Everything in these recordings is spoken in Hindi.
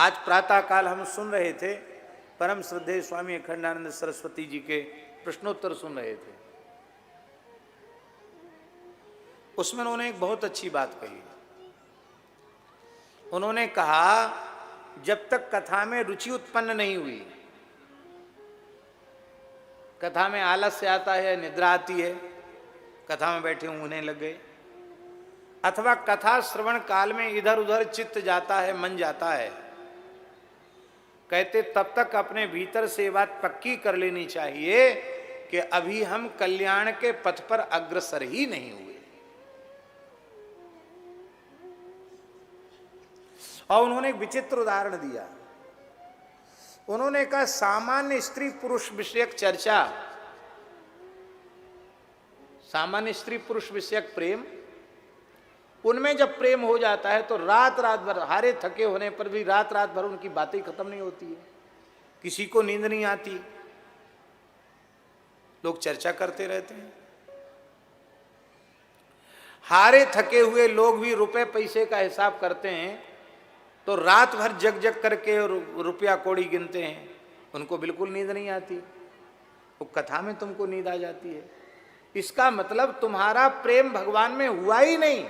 आज प्रातः काल हम सुन रहे थे, परम श्रद्धेय स्वामी अखंडानंद सरस्वती जी के प्रश्नोत्तर सुन रहे थे। उसमें उन्होंने एक बहुत अच्छी बात कही। उन्होंने कहा जब तक कथा में रुचि उत्पन्न नहीं हुई, कथा में आलस्य आता है, निद्रा आती है, कथा में बैठे ऊँघने लग गए, अथवा कथा श्रवण काल में इधर उधर चित्त जाता है, मन जाता है, कहते तब तक अपने भीतर से बात पक्की कर लेनी चाहिए कि अभी हम कल्याण के पथ पर अग्रसर ही नहीं हुए। और उन्होंने एक विचित्र उदाहरण दिया। उन्होंने कहा सामान्य स्त्री पुरुष विषयक चर्चा, सामान्य स्त्री पुरुष विषयक प्रेम, उनमें जब प्रेम हो जाता है तो रात रात भर, हारे थके होने पर भी रात रात भर उनकी बातें खत्म नहीं होती है, किसी को नींद नहीं आती, लोग चर्चा करते रहते हैं। हारे थके हुए लोग भी रुपए पैसे का हिसाब करते हैं तो रात भर जग जग करके रुपया कौड़ी गिनते हैं, उनको बिल्कुल नींद नहीं आती, वो कथा में तुमको नींद आ जाती है। इसका मतलब तुम्हारा प्रेम भगवान में हुआ ही नहीं,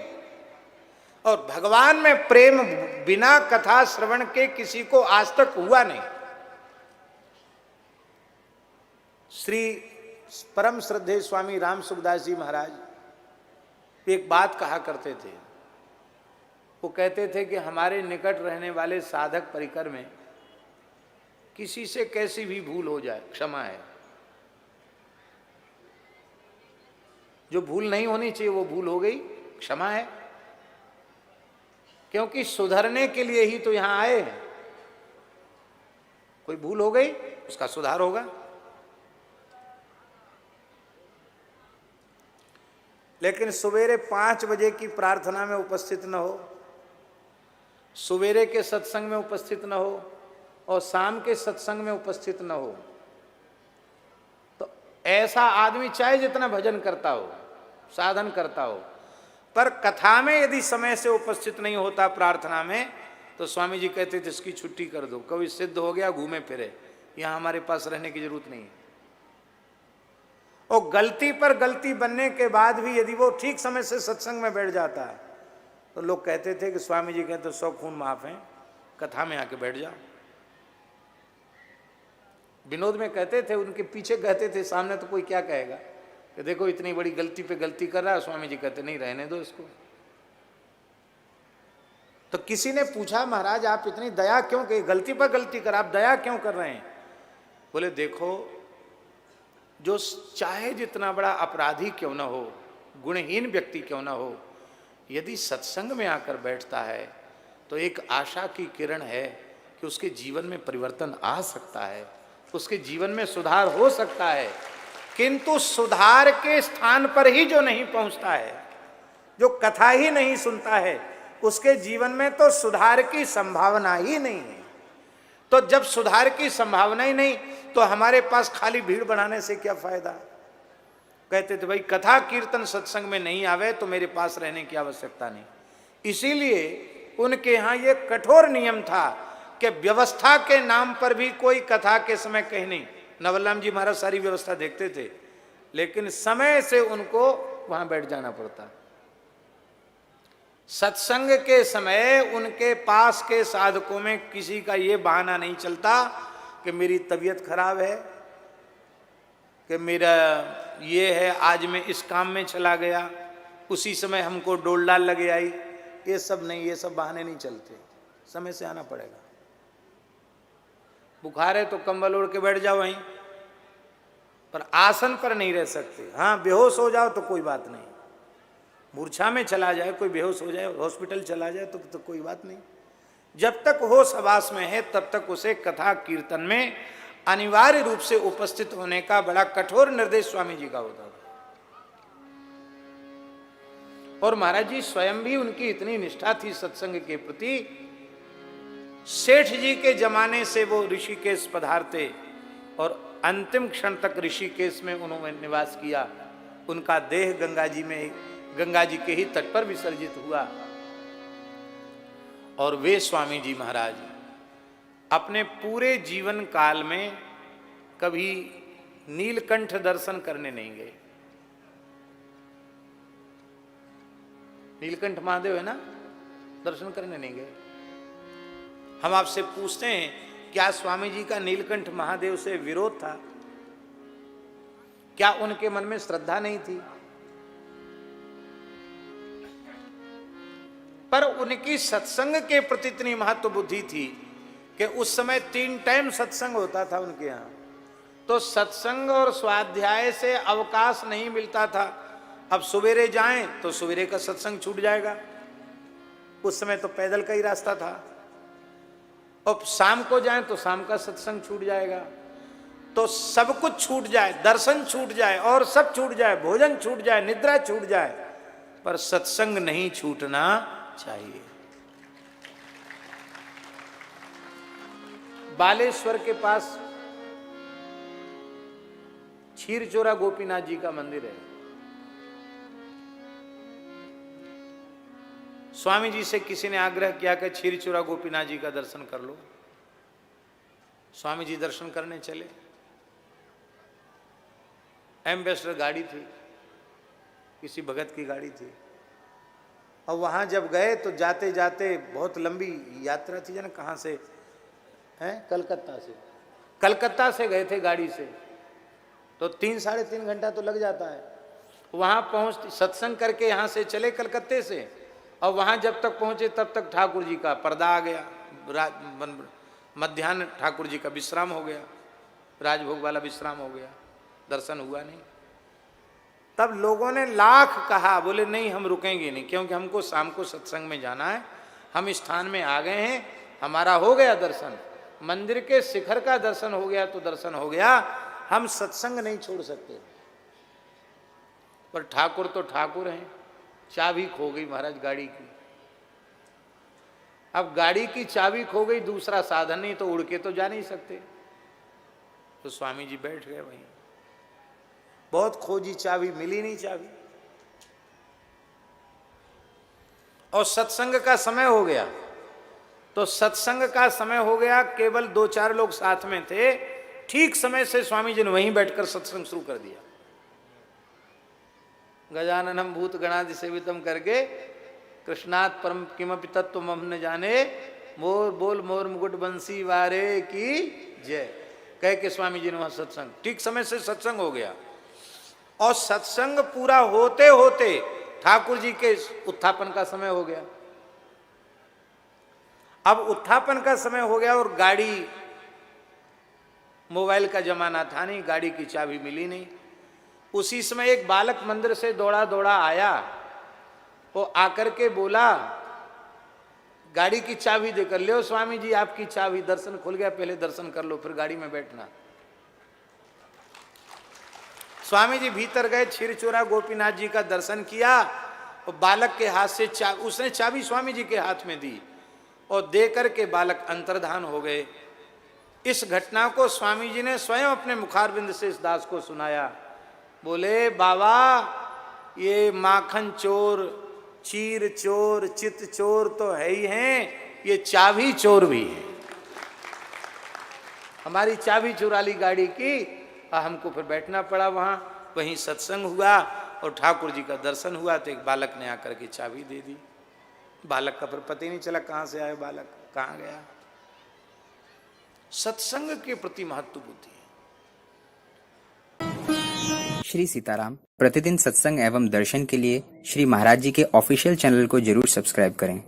और भगवान में प्रेम बिना कथा श्रवण के किसी को आज तक हुआ नहीं। श्री परम श्रद्धेय स्वामी राम सुखदास जी महाराज एक बात कहा करते थे। वो कहते थे कि हमारे निकट रहने वाले साधक परिकर में किसी से कैसी भी भूल हो जाए, क्षमा है। जो भूल नहीं होनी चाहिए वो भूल हो गई, क्षमा है, क्योंकि सुधरने के लिए ही तो यहां आए हैं। कोई भूल हो गई उसका सुधार होगा। लेकिन सवेरे 5 बजे की प्रार्थना में उपस्थित न हो, सवेरे के सत्संग में उपस्थित न हो और शाम के सत्संग में उपस्थित न हो, तो ऐसा आदमी चाहे जितना भजन करता हो, साधन करता हो, पर कथा में यदि समय से उपस्थित नहीं होता प्रार्थना में, तो स्वामी जी कहते थे इसकी छुट्टी कर दो, कभी सिद्ध हो गया घूमे फिरे, यहां हमारे पास रहने की जरूरत नहीं है। और गलती पर गलती बनने के बाद भी यदि वो ठीक समय से सत्संग में बैठ जाता है तो लोग कहते थे कि स्वामी जी कहते 100 खून माफ हैं, कथा में आके बैठ जाओ। विनोद में कहते थे, उनके पीछे कहते थे, सामने तो कोई क्या कहेगा कि देखो इतनी बड़ी गलती पे गलती कर रहा है। स्वामी जी कहते नहीं, रहने दो इसको। तो किसी ने पूछा महाराज आप इतनी दया क्यों, कि गलती पर गलती कर, आप दया क्यों कर रहे हैं? बोले देखो, जो चाहे जितना बड़ा अपराधी क्यों ना हो, गुणहीन व्यक्ति क्यों ना हो, यदि सत्संग में आकर बैठता है तो एक आशा की किरण है कि उसके जीवन में परिवर्तन आ सकता है, उसके जीवन में सुधार हो सकता है। किंतु सुधार के स्थान पर ही जो नहीं पहुंचता है, जो कथा ही नहीं सुनता है, उसके जीवन में तो सुधार की संभावना ही नहीं है। तो जब सुधार की संभावना ही नहीं, तो हमारे पास खाली भीड़ बढ़ाने से क्या फायदा? कहते थे भाई कथा कीर्तन सत्संग में नहीं आवे तो मेरे पास रहने की आवश्यकता नहीं। इसीलिए उनके यहाँ ये कठोर नियम था कि व्यवस्था के नाम पर भी कोई कथा के समय कहीं नहीं। नवलराम जी महाराज सारी व्यवस्था देखते थे, लेकिन समय से उनको वहां बैठ जाना पड़ता। सत्संग के समय उनके पास के साधकों में किसी का ये बहाना नहीं चलता कि मेरी तबीयत खराब है, कि मेरा ये है, आज मैं इस काम में चला गया, उसी समय हमको डोल डाल लगे आई। ये सब नहीं, ये सब बहाने नहीं चलते, समय से आना पड़ेगा। बुखार है तो कंबल ओढ़ के बैठ जाओ वहीं, पर आसन पर नहीं रह सकते। हाँ, बेहोश हो जाओ तो कोई बात नहीं, मूर्छा में चला जाए, कोई बेहोश हो जाए, हॉस्पिटल चला जाए तो कोई बात नहीं। जब तक होश हवास में है तब तक उसे कथा कीर्तन में अनिवार्य रूप से उपस्थित होने का बड़ा कठोर निर्देश स्वामी जी का होता था। और महाराज जी स्वयं भी उनकी इतनी निष्ठा थी सत्संग के प्रति, सेठ जी के जमाने से वो ऋषिकेश पधारते और अंतिम क्षण तक ऋषिकेश में उन्होंने निवास किया। उनका देह गंगा जी के ही तट पर विसर्जित हुआ। और वे स्वामी जी महाराज अपने पूरे जीवन काल में कभी नीलकंठ दर्शन करने नहीं गए। नीलकंठ महादेव है ना, दर्शन करने नहीं गए। हम आपसे पूछते हैं, क्या स्वामी जी का नीलकंठ महादेव से विरोध था? क्या उनके मन में श्रद्धा नहीं थी? पर उनकी सत्संग के प्रति इतनी महत्व बुद्धि थी कि उस समय 3 टाइम सत्संग होता था उनके यहां। तो सत्संग और स्वाध्याय से अवकाश नहीं मिलता था। अब सवेरे जाएं तो सवेरे का सत्संग छूट जाएगा, उस समय तो पैदल का ही रास्ता था। और शाम को जाएं तो शाम का सत्संग छूट जाएगा। तो सब कुछ छूट जाए, दर्शन छूट जाए और सब छूट जाए, भोजन छूट जाए, निद्रा छूट जाए, पर सत्संग नहीं छूटना चाहिए। बालेश्वर के पास क्षीरचोरा गोपीनाथ जी का मंदिर है। स्वामी जी से किसी ने आग्रह किया कि क्षीरचोरा गोपीनाथ जी का दर्शन कर लो। स्वामी जी दर्शन करने चले। एम्बेसडर गाड़ी थी, किसी भगत की गाड़ी थी। और वहां जब गए तो जाते जाते बहुत लंबी यात्रा थी, जाने कहां से हैं, कलकत्ता से गए थे गाड़ी से, तो 3 साढ़े 3 घंटा तो लग जाता है। वहां पहुंच सत्संग करके यहां से चले कलकत्ते से, और वहां जब तक पहुंचे तब तक ठाकुर जी का पर्दा आ गया। मध्याह्न ठाकुर जी का विश्राम हो गया, राजभोग वाला विश्राम हो गया, दर्शन हुआ नहीं। तब लोगों ने लाख कहा, बोले नहीं हम रुकेंगे नहीं, क्योंकि हमको शाम को सत्संग में जाना है। हम इस स्थान में आ गए हैं, हमारा हो गया दर्शन, मंदिर के शिखर का दर्शन हो गया तो दर्शन हो गया, हम सत्संग नहीं छोड़ सकते। पर ठाकुर तो ठाकुर हैं, चाबी खो गई महाराज गाड़ी की। अब गाड़ी की चाबी खो गई, दूसरा साधन नहीं, तो उड़ के तो जा नहीं सकते। तो स्वामी जी बैठ गए वहीं, बहुत खोजी चाबी, मिली नहीं चाबी। और सत्संग का समय हो गया, तो सत्संग का समय हो गया, केवल 2-4 लोग साथ में थे। ठीक समय से स्वामी जी ने वहीं बैठकर सत्संग शुरू कर दिया। गजाननम भूत गणादि सेवितम करके, कृष्णात् परम किमपि तत्व हम न जाने, मोर बोल मोर मुकुट बंसी वारे की जय, कह के स्वामी जी ने वहां सत्संग, ठीक समय से सत्संग हो गया। और सत्संग पूरा होते होते ठाकुर जी के उत्थापन का समय हो गया। अब उत्थापन का समय हो गया और गाड़ी, मोबाइल का जमाना था नहीं, गाड़ी की चाबी मिली नहीं। उसी समय एक बालक मंदिर से दौड़ा दौड़ा आया, वो आकर के बोला, गाड़ी की चाबी देकर, ले स्वामी जी आपकी चाबी, दर्शन खुल गया, पहले दर्शन कर लो फिर गाड़ी में बैठना। स्वामी जी भीतर गए, क्षीरचोरा गोपीनाथ जी का दर्शन किया, और बालक के हाथ से उसने चाबी स्वामी जी के हाथ में दी, और देकर के बालक अंतर्धान हो गए। इस घटना को स्वामी जी ने स्वयं अपने मुखारविंद से इस दास को सुनाया। बोले बाबा, ये माखन चोर, चीर चोर, चित चोर तो है ही हैं, ये चाबी चोर भी है। हमारी चाबी चुरा ली गाड़ी की, और हमको फिर बैठना पड़ा वहां। वहीं सत्संग हुआ और ठाकुर जी का दर्शन हुआ, तो एक बालक ने आकर के चाबी दे दी। बालक का फिर पता ही नहीं चला कहां से आया बालक, कहां गया। सत्संग के प्रति महत्व बुद्धि। श्री सीताराम। प्रतिदिन सत्संग एवं दर्शन के लिए श्री महाराज जी के ऑफिशियल चैनल को जरूर सब्सक्राइब करें।